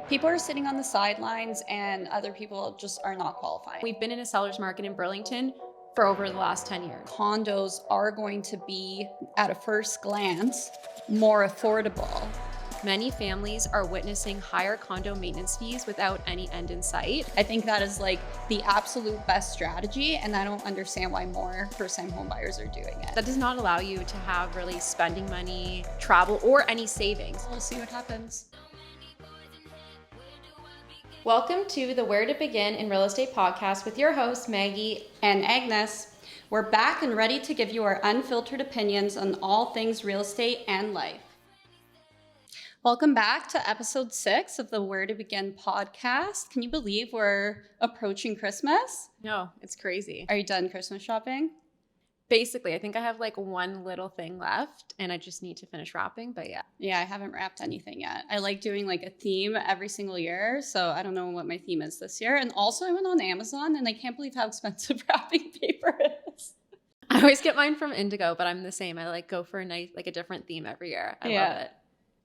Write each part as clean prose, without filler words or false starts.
People are sitting on the sidelines and other people just are not qualifying. We've been in a seller's market in Burlington for over the last 10 years. Condos are going to be, at a first glance, more affordable. Many families are witnessing higher condo maintenance fees without any end in sight. I think that is like the absolute best strategy, and I don't understand why more first-time home buyers are doing it. That does not allow you to have really spending money, travel, or any savings. We'll see what happens. Welcome to the Where to Begin in Real Estate podcast with your hosts, Maggie and Agnes. We're back and ready to give you our unfiltered opinions on all things real estate and life. Welcome back to episode 6 of the Where to Begin podcast. Can you believe we're approaching Christmas? No, it's crazy. Are you done Christmas shopping? Basically, I think I have like one little thing left and I just need to finish wrapping, but yeah. Yeah, I haven't wrapped anything yet. I like doing like a theme every single year, so I don't know what my theme is this year. And also I went on Amazon and I can't believe how expensive wrapping paper is. I always get mine from Indigo, but I'm the same. I like go for a nice, like a different theme every year. I love it.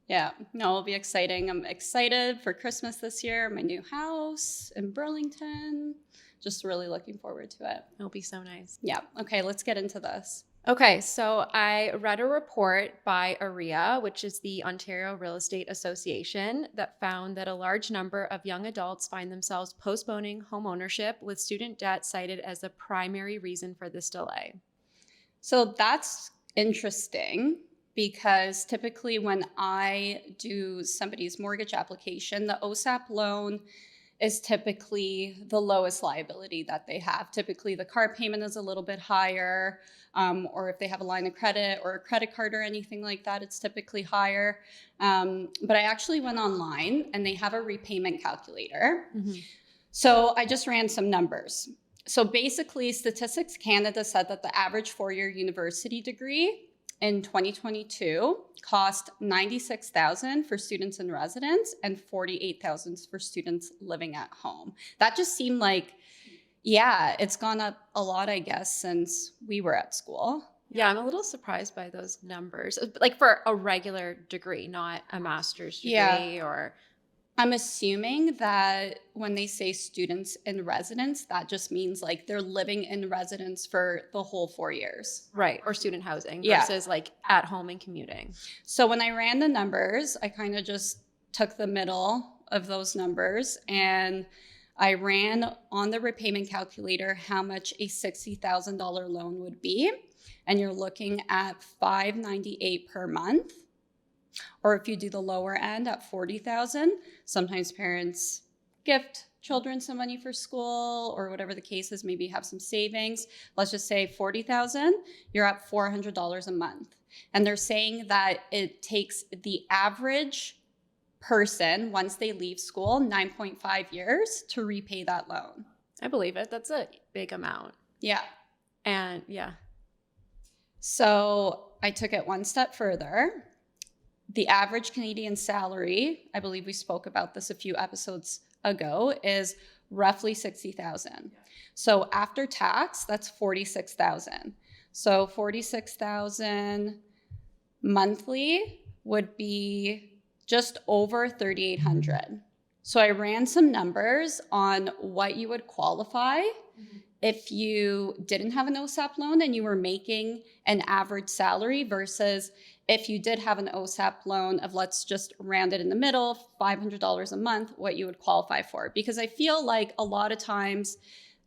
Yeah, no, it'll be exciting. I'm excited for Christmas this year, my new house in Burlington. Just really looking forward to it. It'll be so nice. Yeah. Okay, let's get into this. Okay, so I read a report by AREA, which is the Ontario Real Estate Association, that found that a large number of young adults find themselves postponing home ownership with student debt cited as the primary reason for this delay. So that's interesting because typically when I do somebody's mortgage application, the OSAP loan is typically the lowest liability that they have. Typically, the car payment is a little bit higher, or if they have a line of credit or a credit card or anything like that, it's typically higher. But I actually went online and they have a repayment calculator. Mm-hmm. So I just ran some numbers. So basically, Statistics Canada said that the average four-year university degree in 2022 cost $96,000 for students and residents and $48,000 for students living at home. That just seemed like, yeah, it's gone up a lot, I guess, since we were at school. Yeah, I'm a little surprised by those numbers. Like for a regular degree, not a master's degree or... I'm assuming that when they say students in residence, that just means like they're living in residence for the whole 4 years. Right. Or student housing versus like at home and commuting. So when I ran the numbers, I kind of just took the middle of those numbers and I ran on the repayment calculator how much a $60,000 loan would be. And you're looking at $598 per month. Or if you do the lower end at $40,000, sometimes parents gift children some money for school or whatever the case is, maybe have some savings. Let's just say $40,000, you're at $400 a month. And they're saying that it takes the average person, once they leave school, 9.5 years to repay that loan. I believe it. That's a big amount. Yeah. And yeah. So I took it one step further. The average Canadian salary, I believe we spoke about this a few episodes ago, is roughly $60,000. So after tax, that's $46,000. So $46,000 monthly would be just over $3,800. So I ran some numbers on what you would qualify if you didn't have an OSAP loan and you were making an average salary versus if you did have an OSAP loan of, let's just round it in the middle, $500 a month, what you would qualify for. Because I feel like a lot of times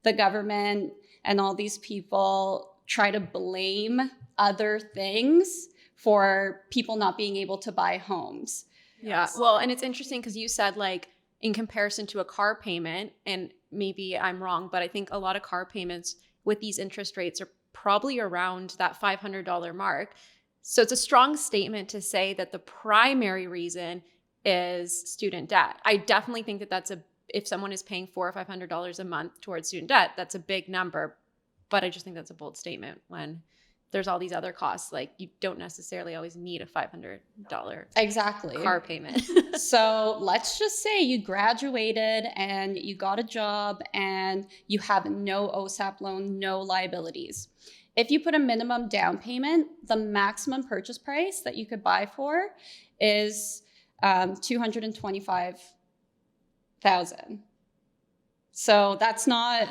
the government and all these people try to blame other things for people not being able to buy homes. Yeah, well, and it's interesting because you said like in comparison to a car payment, and maybe I'm wrong, but I think a lot of car payments with these interest rates are probably around that $500 mark. So it's a strong statement to say that the primary reason is student debt. I definitely think that if someone is paying $400 or $500 a month towards student debt, that's a big number. But I just think that's a bold statement when there's all these other costs. Like you don't necessarily always need a $500 car payment. So let's just say you graduated and you got a job and you have no OSAP loan, no liabilities. If you put a minimum down payment, the maximum purchase price that you could buy for is $225 So that's not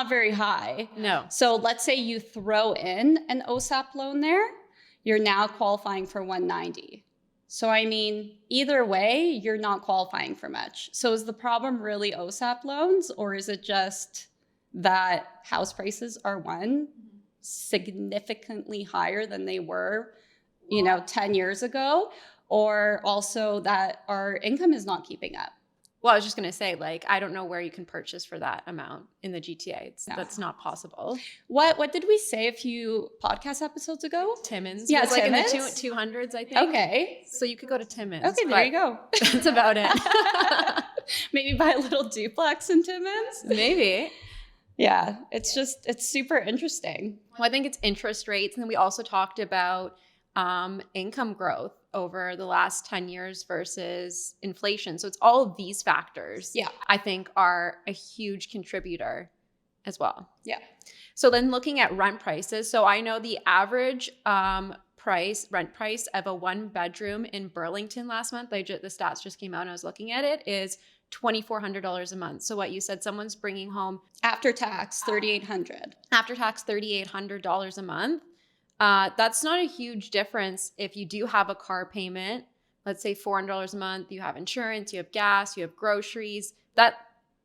very high. No. So let's say you throw in an OSAP loan there, you're now qualifying for 190. So I mean, either way, you're not qualifying for much. So is the problem really OSAP loans, or is it just that house prices are significantly higher than they were, 10 years ago, or also that our income is not keeping up? Well, I was just going to say, like, I don't know where you can purchase for that amount in the GTA. No. That's not possible. What did we say a few podcast episodes ago? Timmins. Yeah, it was like in the Timmins? 200s, I think. Okay. So you could go to Timmins. Okay, there you go. That's about it. Maybe buy a little duplex in Timmins? Maybe. Yeah, it's super interesting. Well, I think it's interest rates. And then we also talked about income growth over the last 10 years versus inflation. So it's all of these factors, I think, are a huge contributor as well. Yeah. So then looking at rent prices. So I know the average rent price of a 1-bedroom in Burlington last month, the stats just came out and I was looking at it, is $2,400 a month. So what you said, someone's bringing home after tax $3,800. After tax $3,800 a month. That's not a huge difference if you do have a car payment, let's say $400 a month, you have insurance, you have gas, you have groceries, that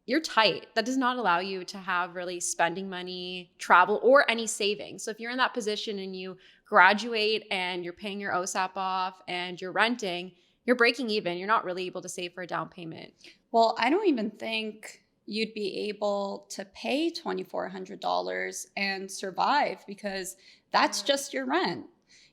you're tight. That does not allow you to have really spending money, travel, or any savings. So if you're in that position and you graduate and you're paying your OSAP off and you're renting, you're breaking even. You're not really able to save for a down payment. Well, I don't even think you'd be able to pay $2,400 and survive, because that's just your rent.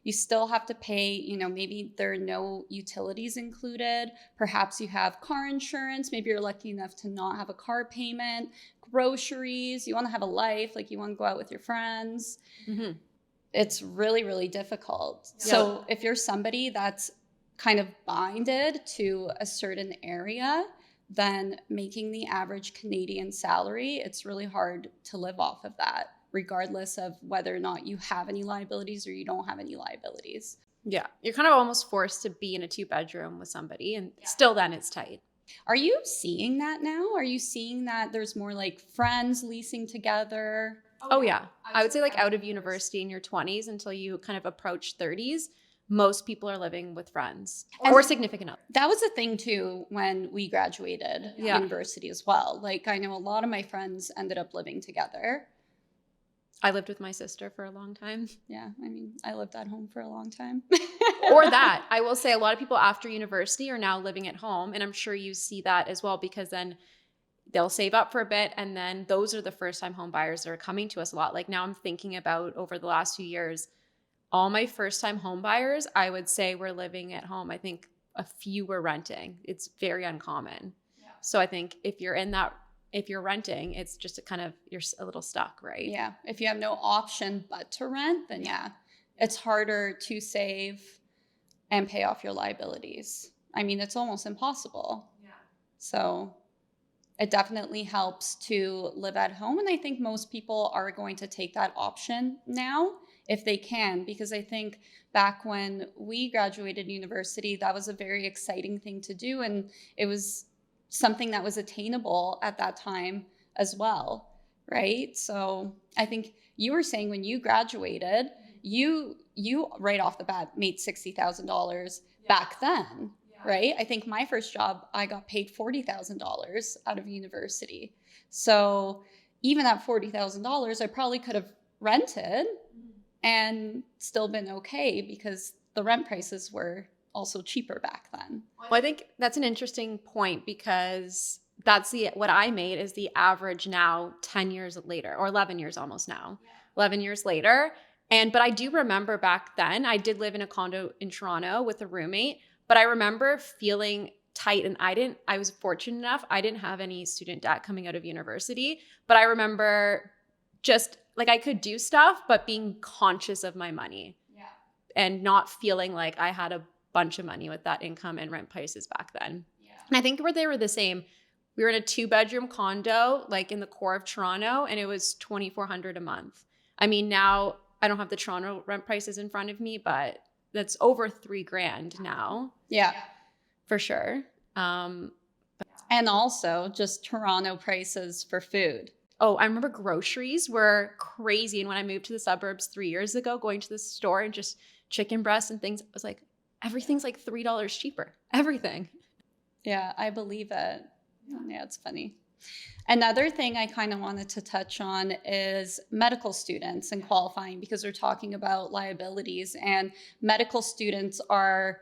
You still have to pay, maybe there are no utilities included. Perhaps you have car insurance. Maybe you're lucky enough to not have a car payment, groceries. You want to have a life, like you want to go out with your friends. Mm-hmm. It's really, really difficult. Yeah. So if you're somebody that's kind of binded to a certain area, then making the average Canadian salary, it's really hard to live off of that, regardless of whether or not you have any liabilities or you don't have any liabilities. Yeah. You're kind of almost forced to be in a 2-bedroom with somebody, and still then it's tight. Are you seeing that now? Are you seeing that there's more like friends leasing together? Oh yeah. I would say like out of university in your 20s until you kind of approach 30s, most people are living with friends or significant others. That was a thing too when we graduated university as well. Like I know a lot of my friends ended up living together. I lived with my sister for a long time. Yeah, I mean, I lived at home for a long time. Or that. I will say a lot of people after university are now living at home. And I'm sure you see that as well, because then they'll save up for a bit. And then those are the first-time home buyers that are coming to us a lot. Like now I'm thinking about over the last few years, all my first-time home buyers, I would say, were living at home. I think a few were renting. It's very uncommon. Yeah. So I think if you're renting, it's just you're a little stuck, right? Yeah. If you have no option but to rent, then it's harder to save and pay off your liabilities. I mean, it's almost impossible. Yeah. So it definitely helps to live at home. And I think most people are going to take that option now if they can, because I think back when we graduated university, that was a very exciting thing to do. And it was something that was attainable at that time as well, right? So I think you were saying when you graduated, you right off the bat made $60,000 back then, right? I think my first job, I got paid $40,000 out of university. So even at $40,000, I probably could have rented and still been okay, because the rent prices were also cheaper back then. Well, I think that's an interesting point, because that's what I made is the average now 10 years later, or 11 years almost now, 11 years later. But I do remember back then, I did live in a condo in Toronto with a roommate, but I remember feeling tight, and I was fortunate enough, I didn't have any student debt coming out of university, but I remember just like I could do stuff, but being conscious of my money and not feeling like I had a bunch of money with that income and rent prices back then. Yeah. And I think they were the same. We were in a 2-bedroom condo, like in the core of Toronto, and it was $2,400 a month. I mean, now I don't have the Toronto rent prices in front of me, but that's over $3,000 now. Yeah, for sure. And also just Toronto prices for food. Oh, I remember groceries were crazy. And when I moved to the suburbs 3 years ago, going to the store and just chicken breasts and things, I was like, everything's like $3 cheaper. Everything. Yeah, I believe it. Yeah, it's funny. Another thing I kind of wanted to touch on is medical students and qualifying, because we're talking about liabilities, and medical students are,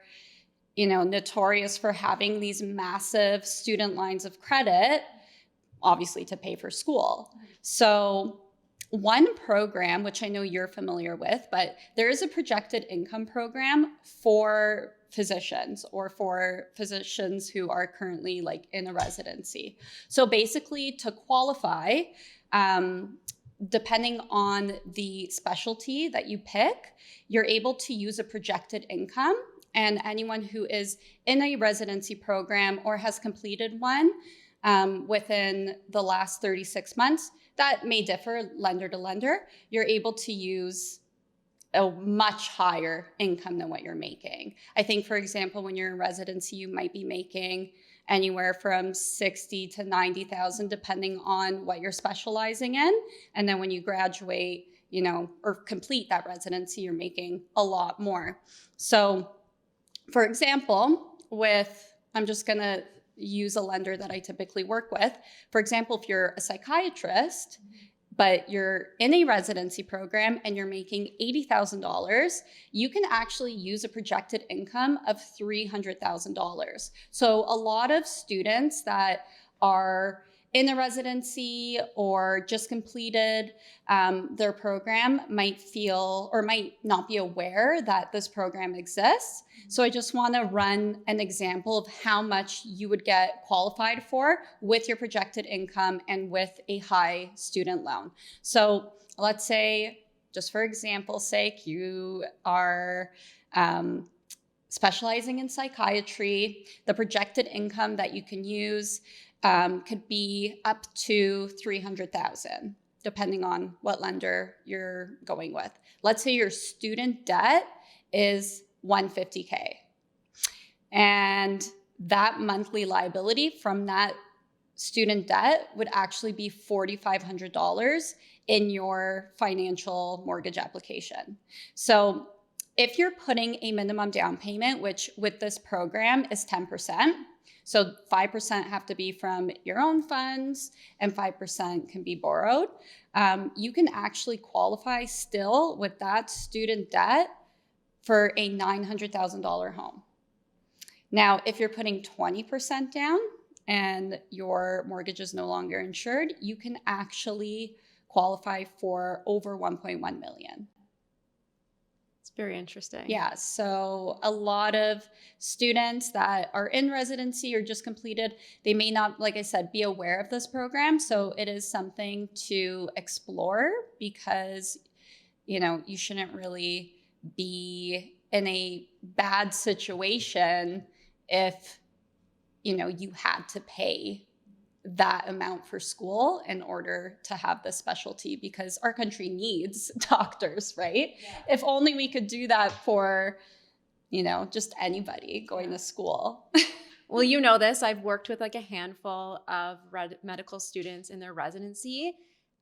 notorious for having these massive student lines of credit, obviously to pay for school. So one program, which I know you're familiar with, but there is a projected income program for physicians, or for physicians who are currently like in a residency. So basically, to qualify, depending on the specialty that you pick, you're able to use a projected income. And anyone who is in a residency program or has completed one within the last 36 months, that may differ lender to lender, you're able to use a much higher income than what you're making. I think, for example, when you're in residency, you might be making anywhere from 60 to 90,000, depending on what you're specializing in. And then when you graduate, or complete that residency, you're making a lot more. So, for example, I'm just going to use a lender that I typically work with. For example, if you're a psychiatrist, but you're in a residency program and you're making $80,000, you can actually use a projected income of $300,000. So a lot of students that are in a residency or just completed their program might feel or might not be aware that this program exists. So I just want to run an example of how much you would get qualified for with your projected income and with a high student loan. So let's say, just for example's sake, you are specializing in psychiatry. The projected income that you can use could be up to $300,000, depending on what lender you're going with. Let's say your student debt is $150K. And that monthly liability from that student debt would actually be $4,500 in your financial mortgage application. So if you're putting a minimum down payment, which with this program is 10%, so 5% have to be from your own funds and 5% can be borrowed, you can actually qualify still with that student debt for a $900,000 home. Now, if you're putting 20% down and your mortgage is no longer insured, you can actually qualify for over $1.1 million. It's very interesting. Yeah, so a lot of students that are in residency or just completed, they may not, like I said, be aware of this program. So it is something to explore, because, you shouldn't really be in a bad situation if, you had to pay that amount for school in order to have this specialty, because our country needs doctors, right? Yeah. If only we could do that for, just anybody going to school. Well, you know this, I've worked with like a handful of medical students in their residency.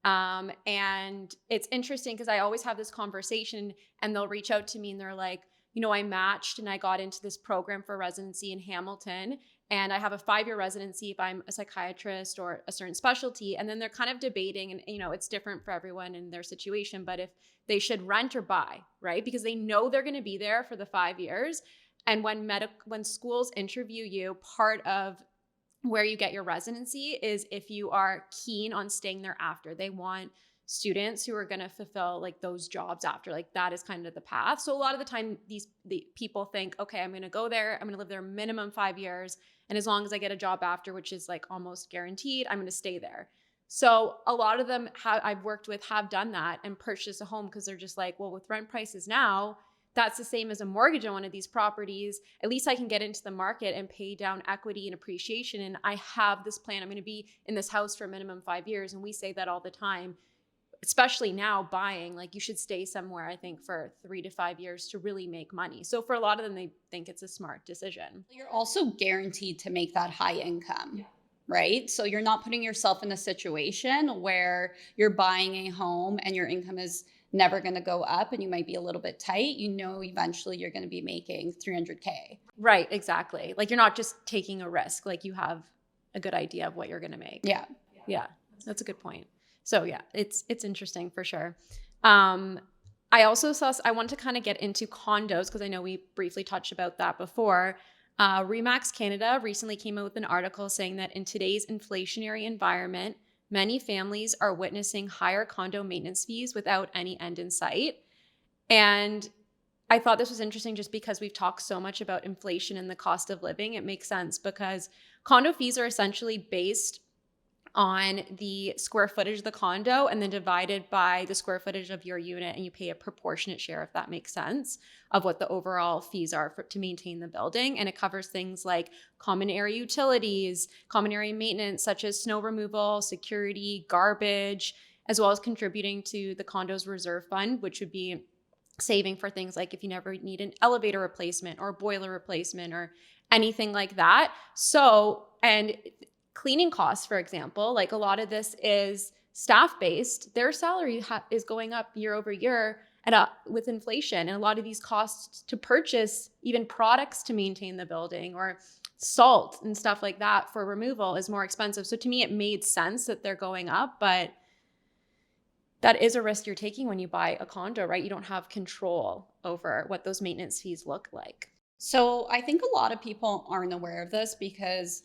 And it's interesting because I always have this conversation and they'll reach out to me and they're like, I matched and I got into this program for residency in Hamilton, and I have a 5-year residency if I'm a psychiatrist or a certain specialty. And then they're kind of debating, and it's different for everyone in their situation, but if they should rent or buy, right? Because they know they're going to be there for the 5 years. And when schools interview you, part of where you get your residency is if you are keen on staying there after. They want students who are going to fulfill like those jobs after, like that is kind of the path. So a lot of the time the people think, okay, I'm going to go there, I'm going to live there minimum 5 years, and as long as I get a job after, which is like almost guaranteed, I'm going to stay there. So a lot of them I've worked with have done that and purchased a home because they're just like, well, with rent prices now, that's the same as a mortgage on one of these properties. At least I can get into the market and pay down equity and appreciation. And I have this plan. I'm going to be in this house for a minimum 5 years. And we say that all the time, especially now buying, like you should stay somewhere, I think, for 3 to 5 years to really make money. So for a lot of them, they think it's a smart decision. You're also guaranteed to make that high income. Yeah. right? So you're not putting yourself in a situation where you're buying a home and your income is never going to go up and you might be a little bit tight. You know, eventually you're going to be making 300K. Right, exactly. Like you're not just taking a risk, like you have a good idea of what you're going to make. Yeah. Yeah, that's a good point. So yeah, it's interesting for sure. I also I wanted to kind of get into condos because I know we briefly touched about that before. Remax Canada recently came out with an article saying that in today's inflationary environment, many families are witnessing higher condo maintenance fees without any end in sight. And I thought this was interesting just because we've talked so much about inflation and the cost of living. It makes sense because condo fees are essentially based on the square footage of the condo and then divided by the square footage of your unit, and you pay a proportionate share, if that makes sense, of what the overall fees are to maintain the building. And it covers things like common area utilities, common area maintenance such as snow removal, security, garbage, as well as contributing to the condo's reserve fund, which would be saving for things like if you never need an elevator replacement or a boiler replacement or anything like that. So, and cleaning costs, for example, like a lot of this is staff-based. Their salary is going up year over year with inflation. And a lot of these costs to purchase even products to maintain the building or salt and stuff like that for removal is more expensive. So to me, it made sense that they're going up, but that is a risk you're taking when you buy a condo, right? You don't have control over what those maintenance fees look like. So I think a lot of people aren't aware of this because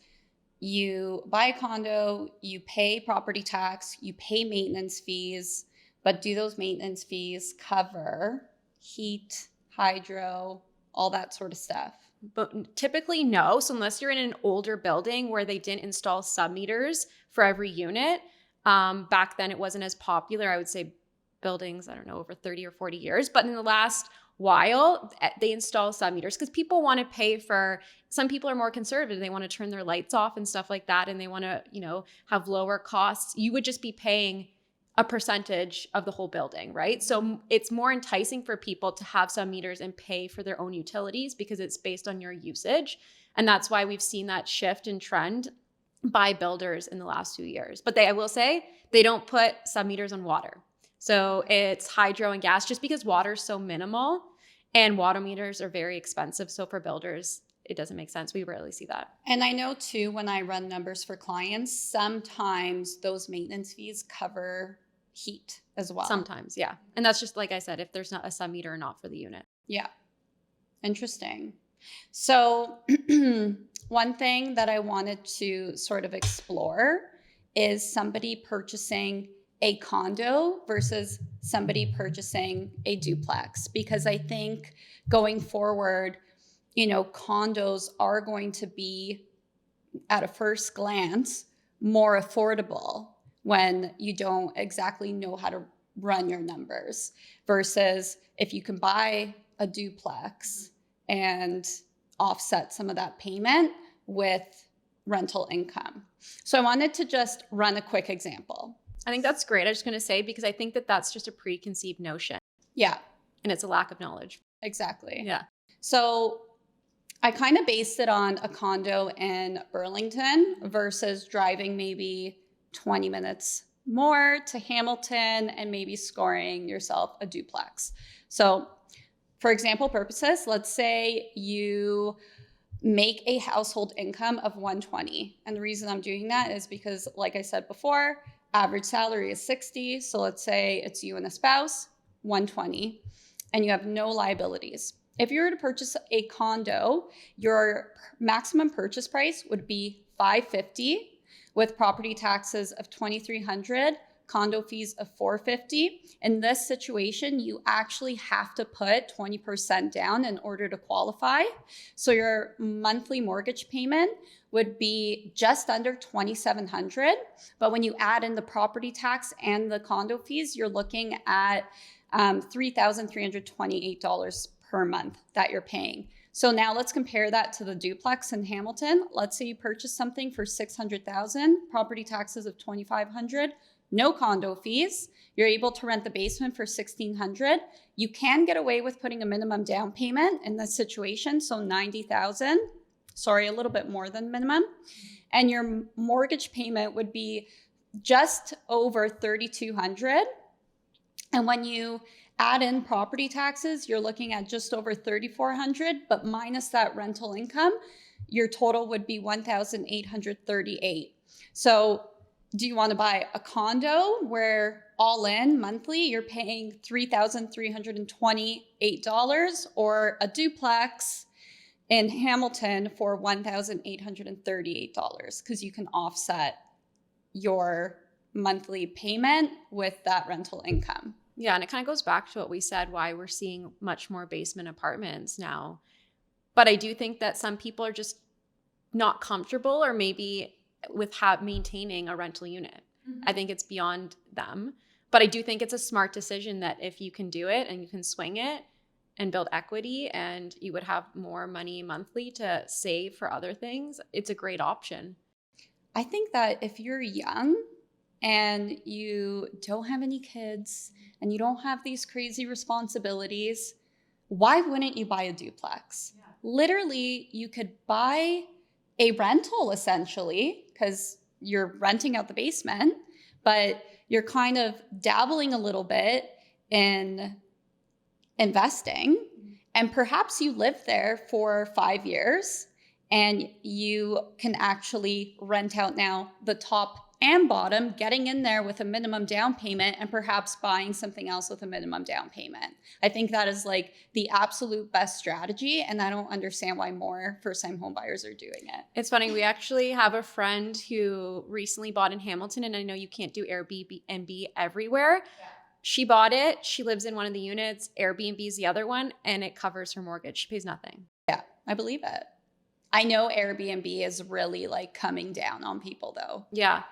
you buy a condo, you pay property tax, you pay maintenance fees, but do those maintenance fees cover heat, hydro, all that sort of stuff? But typically no. So unless you're in an older building where they didn't install sub-meters for every unit, back then it wasn't as popular. I would say buildings, I don't know, over 30 or 40 years. But in the last while, they install sub-meters because people want to pay for, some people are more conservative. They want to turn their lights off and stuff like that. And they want to, have lower costs. You would just be paying a percentage of the whole building, right? So it's more enticing for people to have sub-meters and pay for their own utilities because it's based on your usage. And that's why we've seen that shift in trend by builders in the last 2 years. But I will say, they don't put sub-meters on water. So it's hydro and gas just because water is so minimal and water meters are very expensive. So for builders, it doesn't make sense. We rarely see that. And I know too, when I run numbers for clients, sometimes those maintenance fees cover heat as well. Sometimes, yeah. And that's just, like I said, if there's not a sub-meter or not for the unit. Yeah. Interesting. So one thing that I wanted to sort of explore is somebody purchasing a condo versus somebody purchasing a duplex, because I think going forward, condos are going to be, at a first glance, more affordable when you don't exactly know how to run your numbers versus if you can buy a duplex and offset some of that payment with rental income. So I wanted to just run a quick example. I think that's great. I was just going to say, because I think that that's just a preconceived notion. Yeah. And it's a lack of knowledge. Exactly. Yeah. So I kind of based it on a condo in Burlington versus driving maybe 20 minutes more to Hamilton and maybe scoring yourself a duplex. So for example purposes, let's say you make a household income of $120. And the reason I'm doing that is because, like I said before, average salary is $60. So let's say it's you and a spouse, $120, and you have no liabilities. If you were to purchase a condo, your maximum purchase price would be $550 with property taxes of $2,300, condo fees of $450. In this situation, you actually have to put 20% down in order to qualify. So your monthly mortgage payment would be just under $2,700. But when you add in the property tax and the condo fees, you're looking at $3,328 per month that you're paying. So now let's compare that to the duplex in Hamilton. Let's say you purchase something for $600,000, property taxes of $2,500, no condo fees. You're able to rent the basement for $1,600. You can get away with putting a minimum down payment in this situation, so $90,000. Sorry, a little bit more than minimum. and your mortgage payment would be just over $3,200. And when you add in property taxes, you're looking at just over $3,400, but minus that rental income, your total would be $1,838. So do you want to buy a condo where all in monthly you're paying $3,328, or a duplex in Hamilton for $1,838, because you can offset your monthly payment with that rental income? Yeah, and it kind of goes back to what we said, why we're seeing much more basement apartments now. But I do think that some people are just not comfortable, or maybe with maintaining a rental unit. Mm-hmm. I think it's beyond them. But I do think it's a smart decision that if you can do it and you can swing it and build equity, and you would have more money monthly to save for other things, it's a great option. I think that if you're young and you don't have any kids and you don't have these crazy responsibilities, why wouldn't you buy a duplex? Yeah. Literally, you could buy a rental essentially, because you're renting out the basement, but you're kind of dabbling a little bit in investing, and perhaps you live there for 5 years and you can actually rent out now the top and bottom, getting in there with a minimum down payment and perhaps buying something else with a minimum down payment. I think that is like the absolute best strategy, and I don't understand why more first-time home buyers are doing it. It's funny, we actually have a friend who recently bought in Hamilton, and I know you can't do Airbnb everywhere. Yeah. She bought it, she lives in one of the units, Airbnb is the other one, and it covers her mortgage. She pays nothing. Yeah, I believe it. I know Airbnb is really like coming down on people though. Yeah.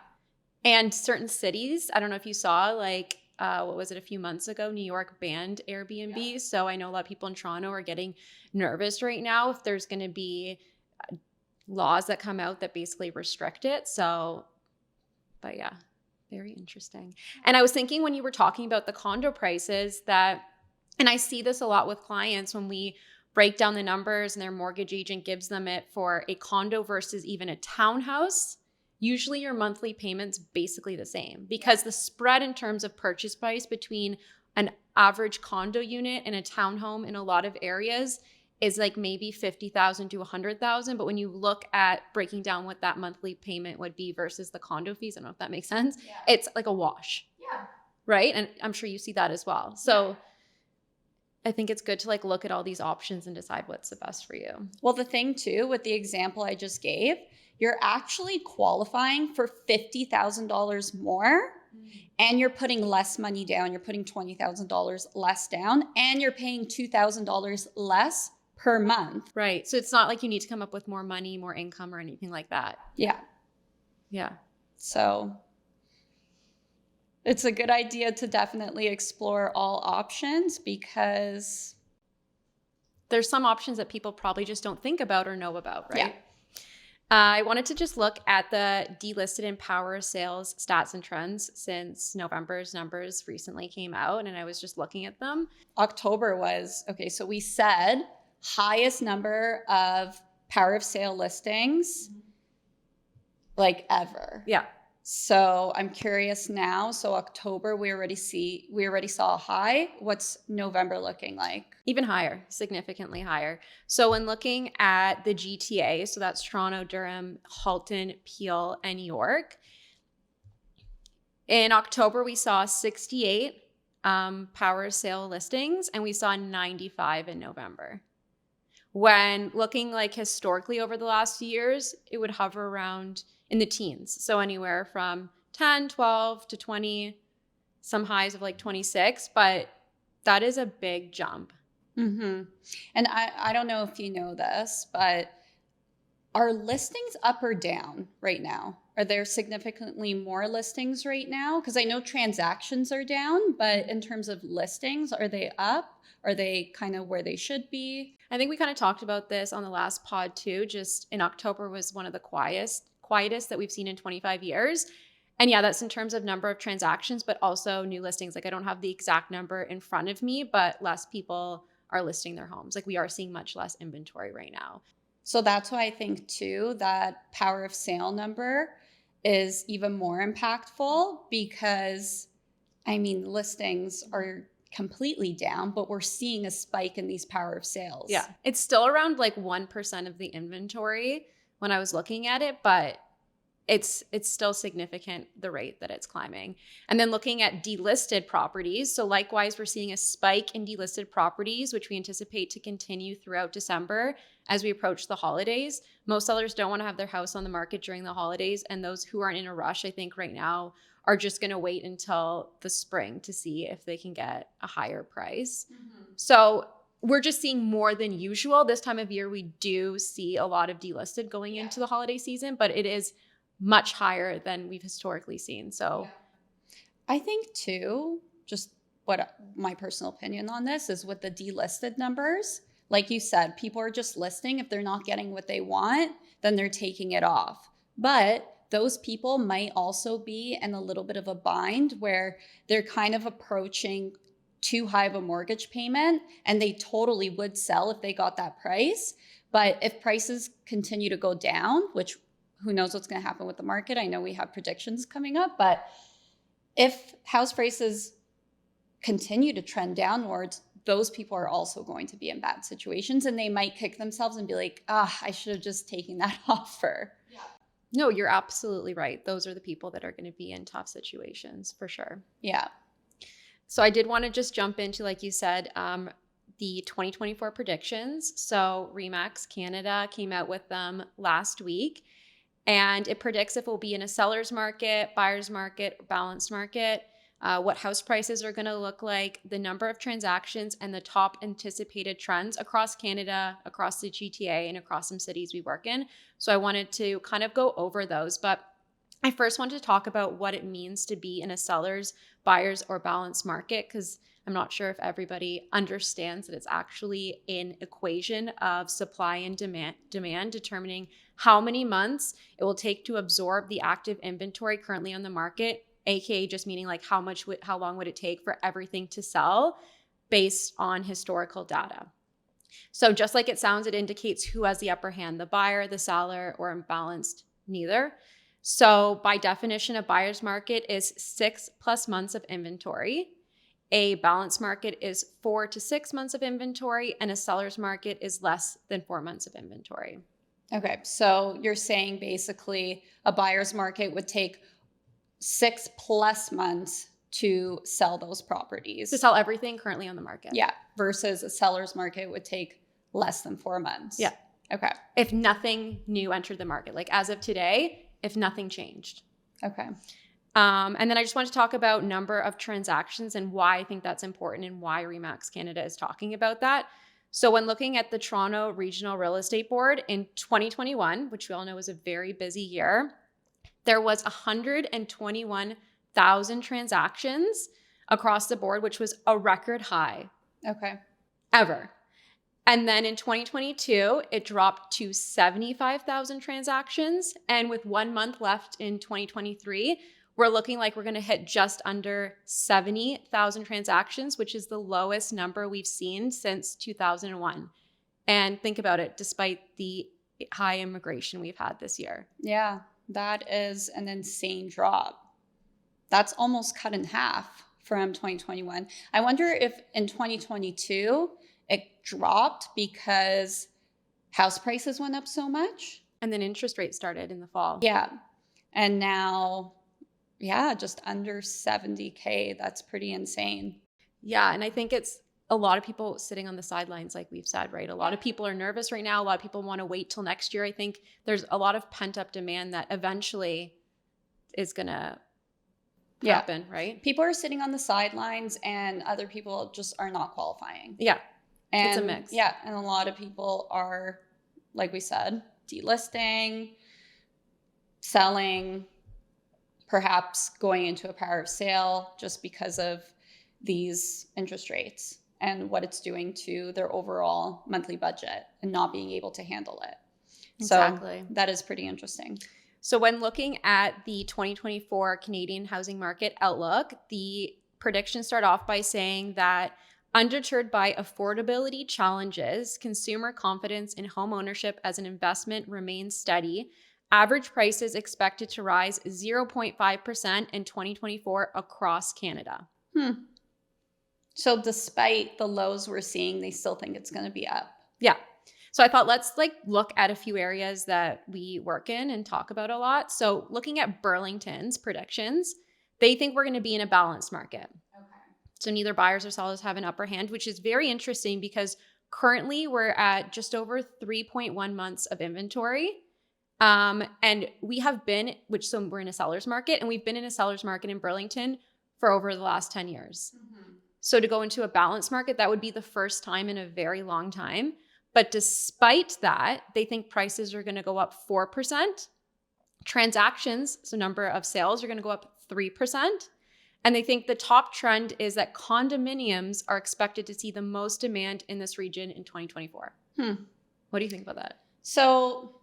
And certain cities, I don't know if you saw, like, what was it, a few months ago, New York banned Airbnb. Yeah. So I know a lot of people in Toronto are getting nervous right now if there's going to be laws that come out that basically restrict it. So, but yeah, very interesting. And I was thinking when you were talking about the condo prices that, and I see this a lot with clients when we break down the numbers and their mortgage agent gives them it for a condo versus even a townhouse, usually your monthly payment's basically the same, because the spread in terms of purchase price between an average condo unit and a townhome in a lot of areas is like maybe $50,000 to $100,000. But when you look at breaking down what that monthly payment would be versus the condo fees, I don't know if that makes sense. Yeah. It's like a wash. Yeah. Right? And I'm sure you see that as well. So yeah. I think it's good to like look at all these options and decide what's the best for you. Well, the thing too, with the example I just gave, you're actually qualifying for $50,000 more, and you're putting less money down. You're putting $20,000 less down, and you're paying $2,000 less per month. Right. So it's not like you need to come up with more money, more income, or anything like that. Yeah. Yeah. So it's a good idea to definitely explore all options, because there's some options that people probably just don't think about or know about, right? Yeah. I wanted to just look at the Delisted and Power of Sales stats and trends since November's numbers recently came out, and I was just looking at them. October was, okay, so we said highest number of Power of Sale listings like ever. Yeah. So I'm curious now. So October, we already saw a high. What's November looking like? Even higher, significantly higher. So when looking at the GTA, so that's Toronto, Durham, Halton, Peel, and York. In October, we saw 68 Power of Sale listings, and we saw 95 in November. When looking like historically over the last few years, it would hover around in the teens. So anywhere from 10, 12 to 20, some highs of like 26, but that is a big jump. Mm-hmm. And I don't know if you know this, but are listings up or down right now? Are there significantly more listings right now? Because I know transactions are down, but in terms of listings, are they up? Are they kind of where they should be? I think we kind of talked about this on the last pod too. Just in October was one of the quietest that we've seen in 25 years. And yeah, that's in terms of number of transactions, but also new listings. Like I don't have the exact number in front of me, but less people are listing their homes. Like we are seeing much less inventory right now. So that's why I think too that power of sale number is even more impactful, because I mean, listings are completely down, but we're seeing a spike in these power of sales. Yeah. It's still around like 1% of the inventory when I was looking at it, but it's still significant, the rate that it's climbing. And then looking at delisted properties. So likewise, we're seeing a spike in delisted properties, which we anticipate to continue throughout December as we approach the holidays. Most sellers don't want to have their house on the market during the holidays. And those who aren't in a rush, I think right now, are just going to wait until the spring to see if they can get a higher price. So we're just seeing more than usual. This time of year, we do see a lot of delisted going into the holiday season, but it is much higher than we've historically seen. So I think too, just what my personal opinion on this is, with the delisted numbers, like you said, people are just listing. If they're not getting what they want, then they're taking it off. But those people might also be in a little bit of a bind where they're kind of approaching too high of a mortgage payment, and they totally would sell if they got that price. But if prices continue to go down, which who knows what's going to happen with the market? I know we have predictions coming up, but if house prices continue to trend downwards, those people are also going to be in bad situations, and they might kick themselves and be like, I should have just taken that offer. Yeah. No, you're absolutely right. Those are the people that are going to be in tough situations for sure. Yeah. So I did want to just jump into, like you said, the 2024 predictions. So RE/MAX Canada came out with them last week, and it predicts if we'll be in a seller's market, buyer's market, or balanced market, what house prices are going to look like, the number of transactions, and the top anticipated trends across Canada, across the GTA, and across some cities we work in. So I wanted to kind of go over those, but I first wanted to talk about what it means to be in a seller's, buyer's, or balanced market, because I'm not sure if everybody understands that it's actually an equation of supply and demand determining how many months it will take to absorb the active inventory currently on the market, aka just meaning like how long would it take for everything to sell based on historical data. So just like it sounds, it indicates who has the upper hand, the buyer, the seller, or imbalanced neither. So by definition, a buyer's market is 6+ months of inventory. A balanced market is 4 to 6 months of inventory, and a seller's market is less than 4 months of inventory. Okay, so you're saying basically a buyer's market would take 6+ months to sell those properties. To sell everything currently on the market. Yeah, versus a seller's market would take less than 4 months. Yeah. Okay. If nothing new entered the market, like as of today, if nothing changed. Okay. And then I just want to talk about number of transactions and why I think that's important and why RE/MAX Canada is talking about that. So when looking at the Toronto Regional Real Estate Board in 2021, which we all know was a very busy year, there was 121,000 transactions across the board, which was a record high. Okay. Ever. And then in 2022, it dropped to 75,000 transactions. And with 1 month left in 2023, we're looking like we're going to hit just under 70,000 transactions, which is the lowest number we've seen since 2001. And think about it, despite the high immigration we've had this year. Yeah, that is an insane drop. That's almost cut in half from 2021. I wonder if in 2022, it dropped because house prices went up so much. And then interest rates started in the fall. Yeah. And now, just under 70K. That's pretty insane. Yeah. And I think it's a lot of people sitting on the sidelines, like we've said, right? A lot of people are nervous right now. A lot of people want to wait till next year. I think there's a lot of pent up demand that eventually is going to happen, right? People are sitting on the sidelines and other people just are not qualifying. Yeah. And it's a mix. Yeah. And a lot of people are, like we said, delisting, selling, perhaps going into a power of sale just because of these interest rates and what it's doing to their overall monthly budget and not being able to handle it. Exactly. So that is pretty interesting. So when looking at the 2024 Canadian housing market outlook, the predictions start off by saying that Undeterred by affordability challenges, consumer confidence in home ownership as an investment remains steady. Average prices expected to rise 0.5% in 2024 across Canada. So despite the lows we're seeing, they still think it's going to be up. Yeah. So I thought let's look at a few areas that we work in and talk about a lot. So looking at Burlington's predictions, they think we're going to be in a balanced market. Okay. So neither buyers or sellers have an upper hand, which is very interesting because currently we're at just over 3.1 months of inventory. And we have been, so we're in a seller's market, and we've been in a seller's market in Burlington for over the last 10 years. So to go into a balanced market, that would be the first time in a very long time. But despite that, they think prices are going to go up 4%. Transactions, so number of sales, are going to go up 3%. And they think the top trend is that condominiums are expected to see the most demand in this region in 2024. What do you think about that? So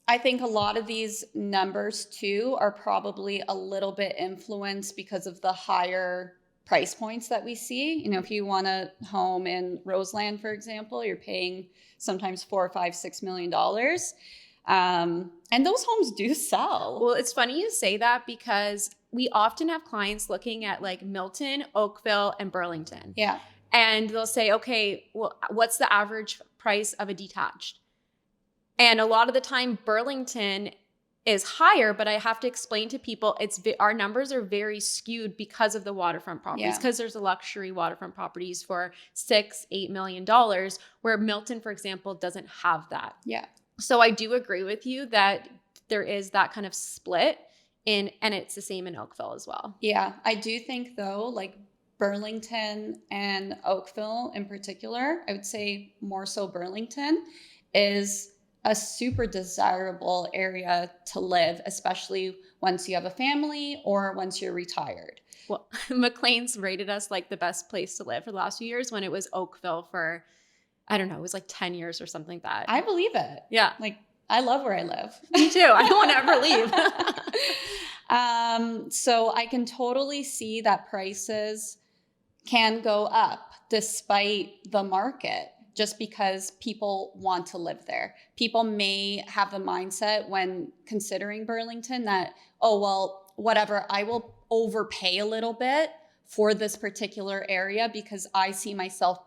I think a lot of these numbers too are probably a little bit influenced because of the higher price points that we see. You know, if you want a home in Roseland, for example, you're paying sometimes $4, $5, $6 million. And those homes do sell. Well, it's funny you say that because we often have clients looking at like Milton, Oakville, and Burlington. Yeah. And they'll say, okay, well, what's the average price of a detached? And a lot of the time, Burlington is higher, but I have to explain to people our numbers are very skewed because of the waterfront properties, because there's a luxury waterfront properties for $6-8 million, where Milton, for example, doesn't have that. Yeah. So I do agree with you that there is that kind of split and it's the same in Oakville as well. Yeah. I do think though, like Burlington and Oakville in particular, I would say more so Burlington, is a super desirable area to live, especially once you have a family or once you're retired. Well, McLean's rated us like the best place to live for the last few years when it was Oakville for, I don't know, it was like 10 years or something like that. I believe it. Yeah. Like, I love where I live. Me too. I don't want to ever leave. So I can totally see that prices can go up despite the market, just because people want to live there. People may have the mindset when considering Burlington that, oh, well, whatever, I will overpay a little bit for this particular area because I see myself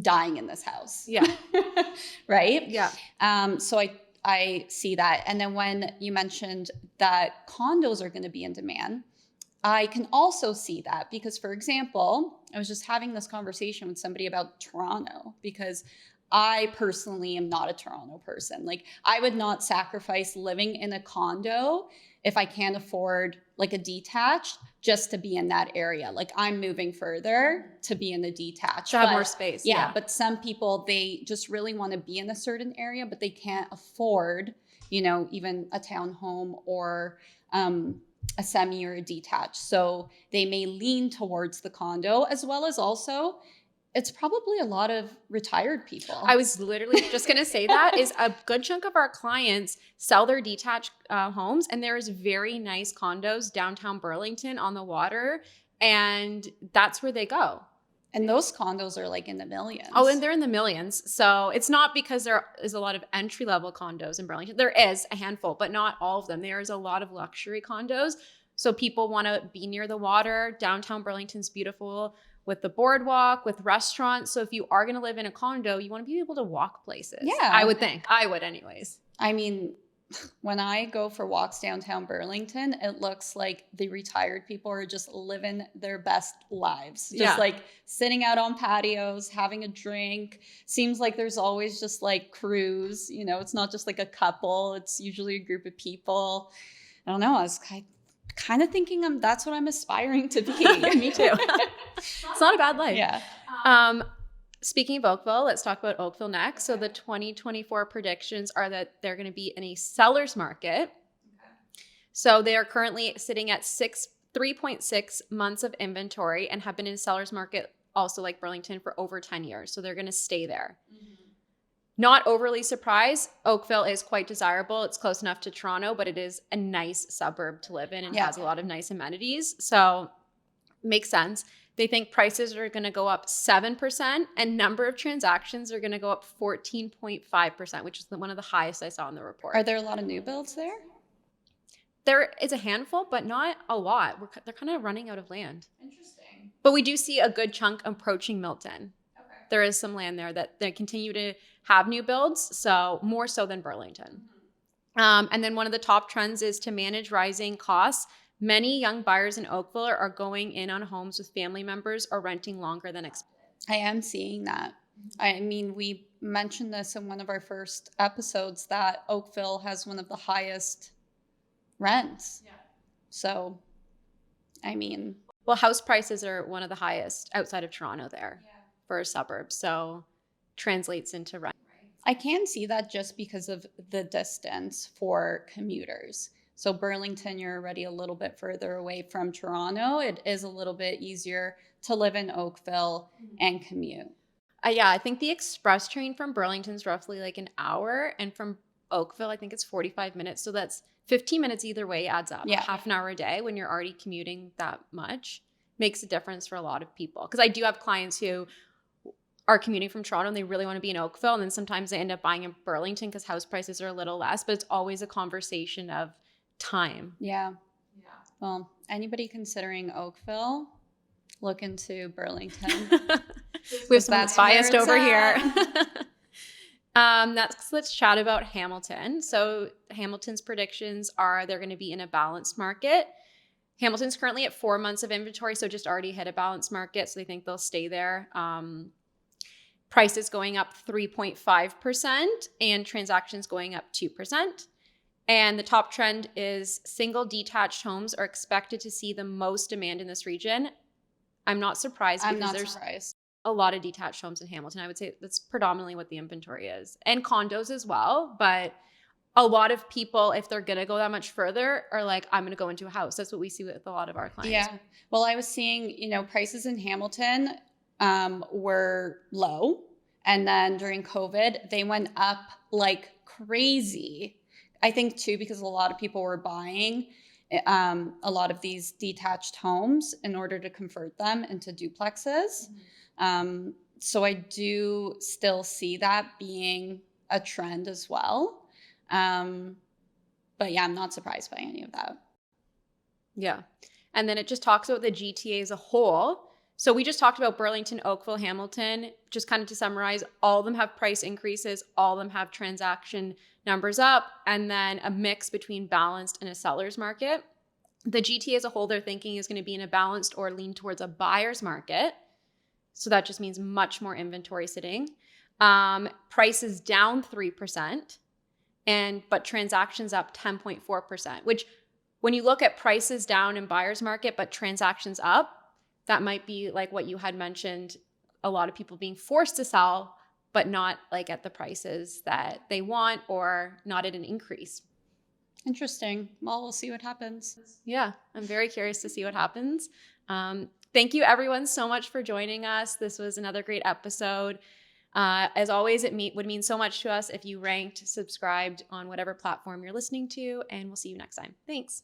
dying in this house. Yeah. Right? Yeah. So I see that. And then when you mentioned that condos are going to be in demand, I can also see that because, for example, I was just having this conversation with somebody about Toronto because I personally am not a Toronto person. Like, I would not sacrifice living in a condo if I can't afford like a detached just to be in that area. Like, I'm moving further to be in the detached. To have more space. Yeah. But some people, they just really want to be in a certain area, but they can't afford, you know, even a townhome or a semi or a detached. So they may lean towards the condo, as well as also it's probably a lot of retired people. I was literally just going to say that is a good chunk of our clients sell their detached homes, and there is very nice condos downtown Burlington on the water, and that's where they go. And those condos are like in the millions. Oh, and they're in the millions. So it's not because there is a lot of entry-level condos in Burlington. There is a handful, but not all of them. There is a lot of luxury condos. So people want to be near the water. Downtown Burlington's beautiful with the boardwalk, with restaurants. So if you are going to live in a condo, you want to be able to walk places. Yeah. I would think. I would anyways. I mean, when I go for walks downtown Burlington, it looks like the retired people are just living their best lives. Just like sitting out on patios, having a drink. Seems like there's always just like crews, you know, it's not just like a couple. It's usually a group of people. I don't know. I was kind of thinking that's what I'm aspiring to be. Me too. It's not a bad life. Yeah. Speaking of Oakville, let's talk about Oakville next. So the 2024 predictions are that they're going to be in a seller's market. Okay. So they are currently sitting at 3.6 months of inventory and have been in a seller's market also like Burlington for over 10 years. So they're going to stay there. Mm-hmm. Not overly surprised. Oakville is quite desirable. It's close enough to Toronto, but it is a nice suburb to live in and has a lot of nice amenities. So Makes sense. They think prices are going to go up 7% and number of transactions are going to go up 14.5%, which is one of the highest I saw in the report. Are there a lot of new builds there? There is a handful, but not a lot. They're kind of running out of land. Interesting. But we do see a good chunk approaching Milton. Okay. There is some land there that they continue to have new builds, so more so than Burlington. And then one of the top trends is to manage rising costs. Many young buyers in Oakville are going in on homes with family members or renting longer than expected. I am seeing that. I mean, we mentioned this in one of our first episodes that Oakville has one of the highest rents. Yeah. So, I mean, well, house prices are one of the highest outside of Toronto there for a suburb. So translates into rent. I can see that just because of the distance for commuters. So Burlington, you're already a little bit further away from Toronto. It is a little bit easier to live in Oakville and commute. Yeah, I think the express train from Burlington is roughly like an hour. And from Oakville, I think it's 45 minutes. So that's 15 minutes either way adds up. Yeah. Half an hour a day when you're already commuting that much makes a difference for a lot of people. Because I do have clients who are commuting from Toronto and they really want to be in Oakville. And then sometimes they end up buying in Burlington because house prices are a little less. But it's always a conversation of time. Yeah. Well, anybody considering Oakville, look into Burlington. We have someone biased over here. Let's chat about Hamilton. So Hamilton's predictions are they're going to be in a balanced market. Hamilton's currently at 4 months of inventory, so just already hit a balanced market. So they think they'll stay there. Prices going up 3.5% and transactions going up 2%. And the top trend is single detached homes are expected to see the most demand in this region. I'm not surprised because there's a lot of detached homes in Hamilton. I would say that's predominantly what the inventory is. And condos as well. But a lot of people, if they're going to go that much further, are like, I'm going to go into a house. That's what we see with a lot of our clients. Yeah. Well, I was seeing, prices in Hamilton were low. And then during COVID, they went up like crazy. I think too, because a lot of people were buying a lot of these detached homes in order to convert them into duplexes. So I do still see that being a trend as well. But yeah, I'm not surprised by any of that. Yeah. And then it just talks about the GTA as a whole. So we just talked about Burlington, Oakville, Hamilton. Just kind of to summarize, all of them have price increases. All of them have transaction numbers up, and then a mix between balanced and a seller's market. The GTA as a whole, they're thinking is going to be in a balanced or lean towards a buyer's market. So that just means much more inventory sitting. Prices down 3%, but transactions up 10.4%, which when you look at prices down in buyer's market, but transactions up, that might be like what you had mentioned, a lot of people being forced to sell, but not like at the prices that they want or not at an increase. Interesting. Well, we'll see what happens. Yeah, I'm very curious to see what happens. Thank you everyone so much for joining us. This was another great episode. As always, it would mean so much to us if you ranked, subscribed on whatever platform you're listening to, and we'll see you next time. Thanks.